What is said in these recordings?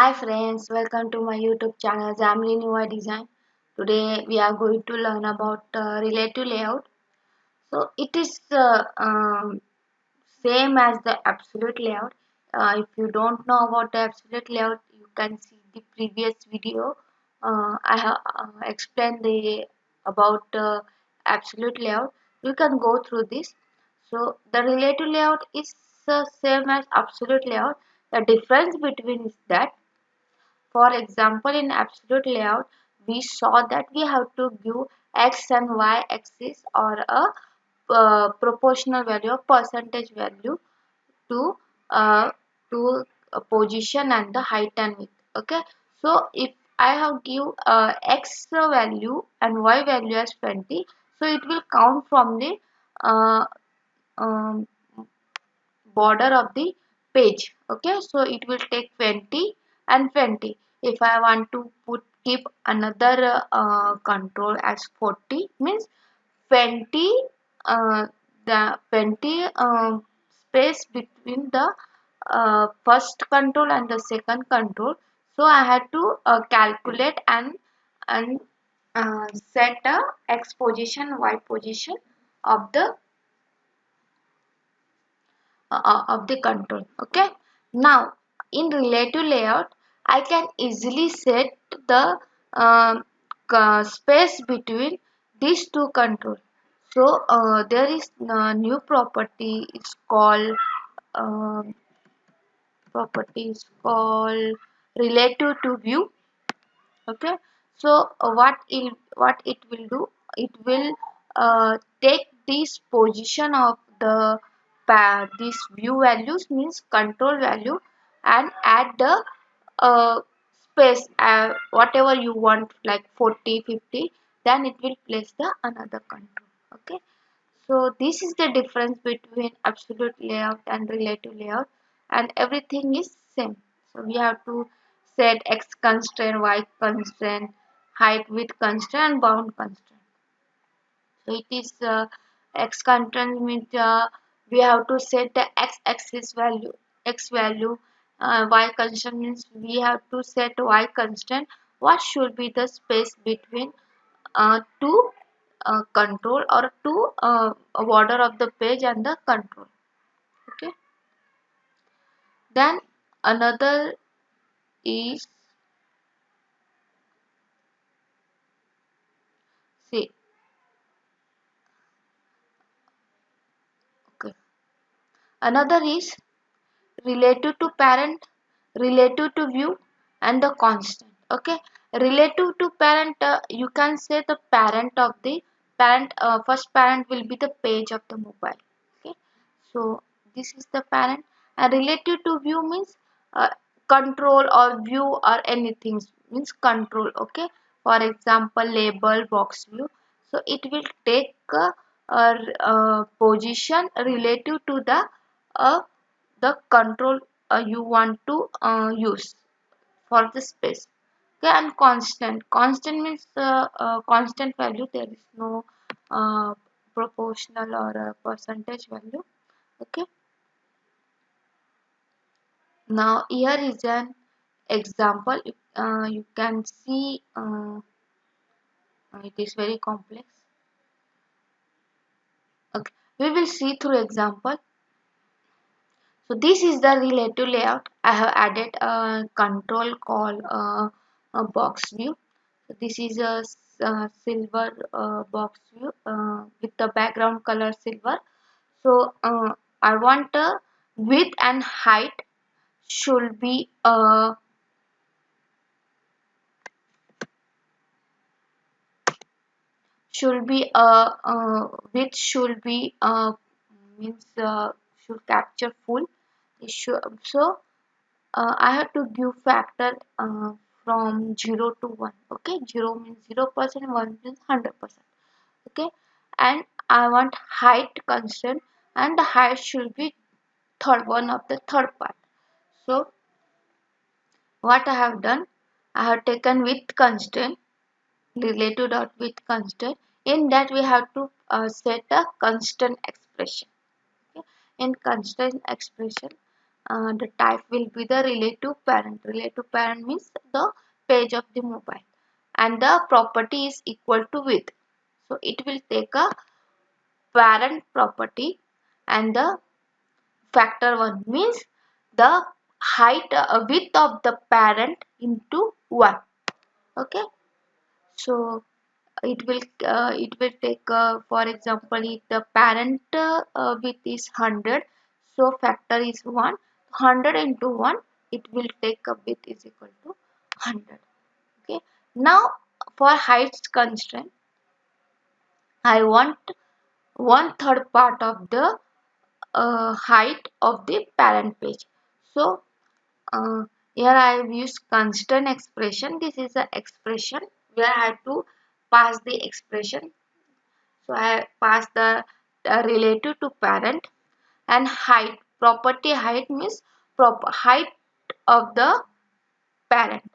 Hi friends, welcome to my YouTube channel Xamarin UI Design. Today we are going to learn about relative layout. So it is same as the absolute layout. If you don't know about the absolute layout, you can see the previous video. I have explained the about absolute layout. You can go through this. So the relative layout is same as absolute layout. The difference between is that, for example, in absolute layout, we saw that we have to give x and y axis or a proportional value or percentage value to uh, a position and the height and width. Okay, so if I have give x value and y value as 20, so it will count from the uh, um, border of the page. Okay, so it will take 20 and 20. If I want to keep another control as 40, means 20 the 20 space between the first control and the second control. So I had to calculate and set a x position, y position of the control. Okay, now in relative layout I can easily set the space between these two controls. So there is a new property, it's called uh, relative to view. Okay, so what it will do, it will take this position of the this view values, means control value, and add the space whatever you want, like 40, 50, then it will place the another control. Okay, so this is the difference between absolute layout and relative layout, and everything is same. So we have to set x constraint, y constraint, height, width constraint, and bound constraint. So it is x constraint means we have to set the x-axis value, x value. Y constraint means we have to set y constraint. What should be the space between two control or two border of the page and the control. Okay, then another is, see, okay, another is relative to parent, relative to view, and the constant. Okay, relative to parent, you can say the parent of the parent, first parent will be the page of the mobile. Okay, so this is the parent. And relative to view means control or view or anything, means control. Okay, for example, label, box view, so it will take position relative to uh, the control you want to use for the space. Okay, and constant means constant value, there is no uh, proportional or percentage value. Okay, now here is an example. You can see it is very complex. Okay, we will see through example. So this is the relative layout. I have added a control called a box view. So this is a silver box view with the background color silver. So I want width and height should be width should be means should capture full. It should, so I have to give factor from 0 to 1. Okay, 0 means 0%, 1 means 100%. Okay, and I want height constant, and the height should be third one of the third part. So what I have done, I have taken width constant, related dot width constant. In that we have to set a constant expression. Okay, in constant expression, the type will be the relative parent. Relative parent means the page of the mobile, and the property is equal to width. So it will take a parent property, and the factor 1 means the height width of the parent into 1. Okay, so it will take for example, if the parent width is 100, so factor is 1. 100 into 1, it will take a width is equal to 100. Okay, now for height constraint, I want one third part of the height of the parent page. So here I have used constant expression. This is the expression where I have to pass the expression. So I pass the relative to parent, and height. Property height means proper height of the parent.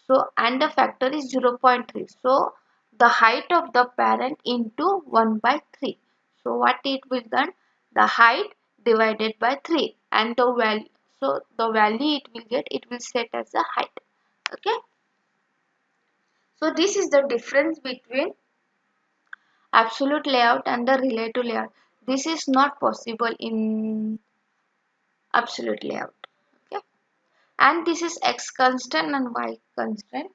So and the factor is 0.3. So the height of the parent into 1 by 3. So what it will done? The height divided by 3, and the value. So the value it will set as a height. Okay. So this is the difference between absolute layout and the relative layout. This is not possible in absolute layout. Okay, and this is x constant and y constant.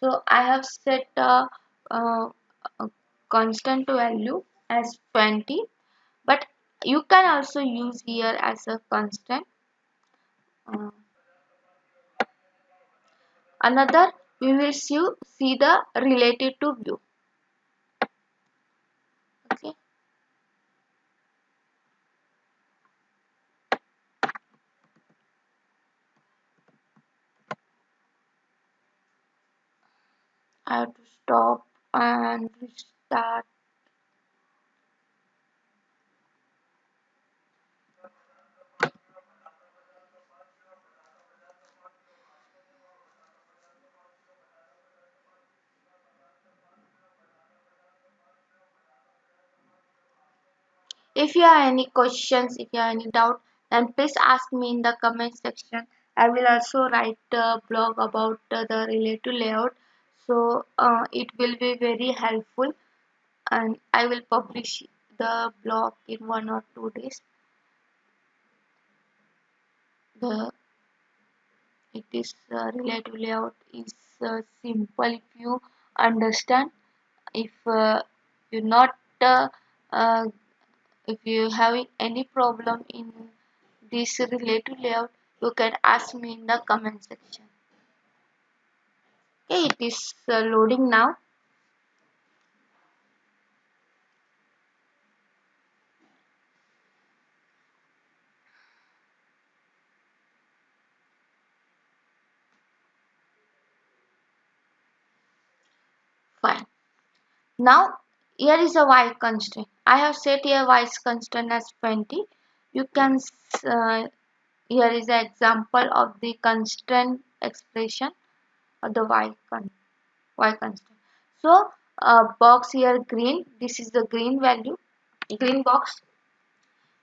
So I have set a constant value as 20, but you can also use here as a constant. Uh, Another, we will see the relative to view. Okay, I have to stop and restart. If you have any questions, if you have any doubt, then please ask me in the comment section. I will also write a blog about the relative layout, so it will be very helpful, and I will publish the blog in 1 or 2 days. The it is relative layout is simple if you understand. If you not uh, if you having any problem in this relative layout, you can ask me in the comment section. Okay, it is loading now. Fine. Now here is a y constraint. I have set here y constraint as 20. You can here is an example of the constraint expression of the y constraint. So box here green. This is the green value, green box.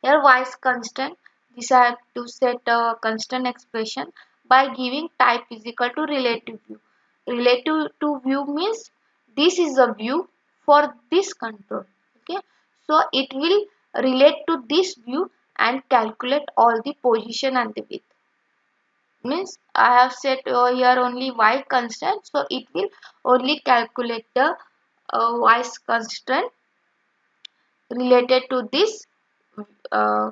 Here y is constant. This I have to set a constant expression by giving type is equal to relative view. Relative to view means this is a view for this control. Okay, so it will relate to this view and calculate all the position and the width. Means I have set here only y constant, so it will only calculate the y constant related to this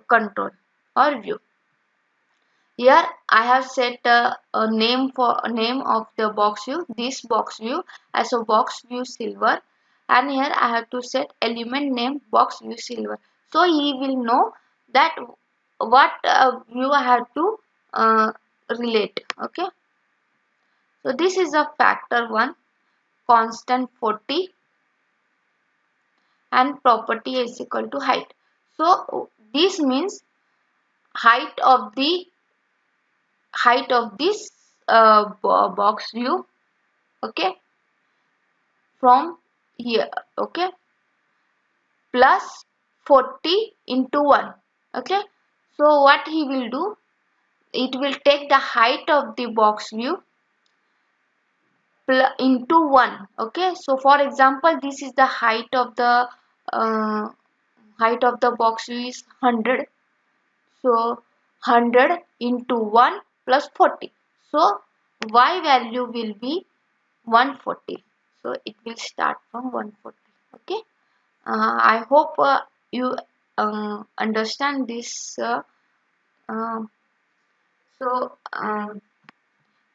control or view. Here I have set a name for a name of the box view, this box view as a box view silver, and here I have to set element name box view silver. So he will know that what view I have to relate. Okay. So this is a factor 1, constant 40, and property is equal to height. So this means height of this box view, okay, from here, okay, plus 40 into 1, okay. So what he will do, it will take the height of the box view into 1. Okay, so for example, this is the uh, height of the box view is 100. So 100 into 1 plus 40. So y value will be 140. So it will start from 140. Okay. I hope you understand this. Um, so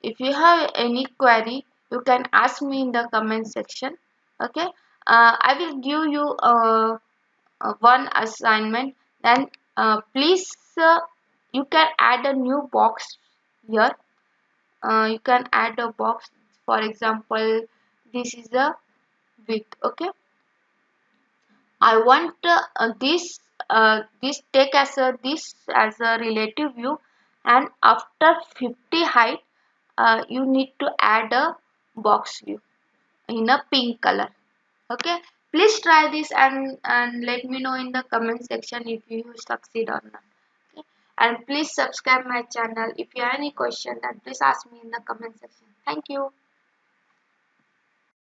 if you have any query, you can ask me in the comment section. Okay. I will give you one assignment. Then please, you can add a new box here. You can add a box. For example, this is a width. Okay. I want this take as this as a relative view, and after 50 height, you need to add a box view in a pink color. Okay, please try this and let me know in the comment section if you succeed or not. Okay? And please subscribe my channel. If you have any question, then please ask me in the comment section. Thank you.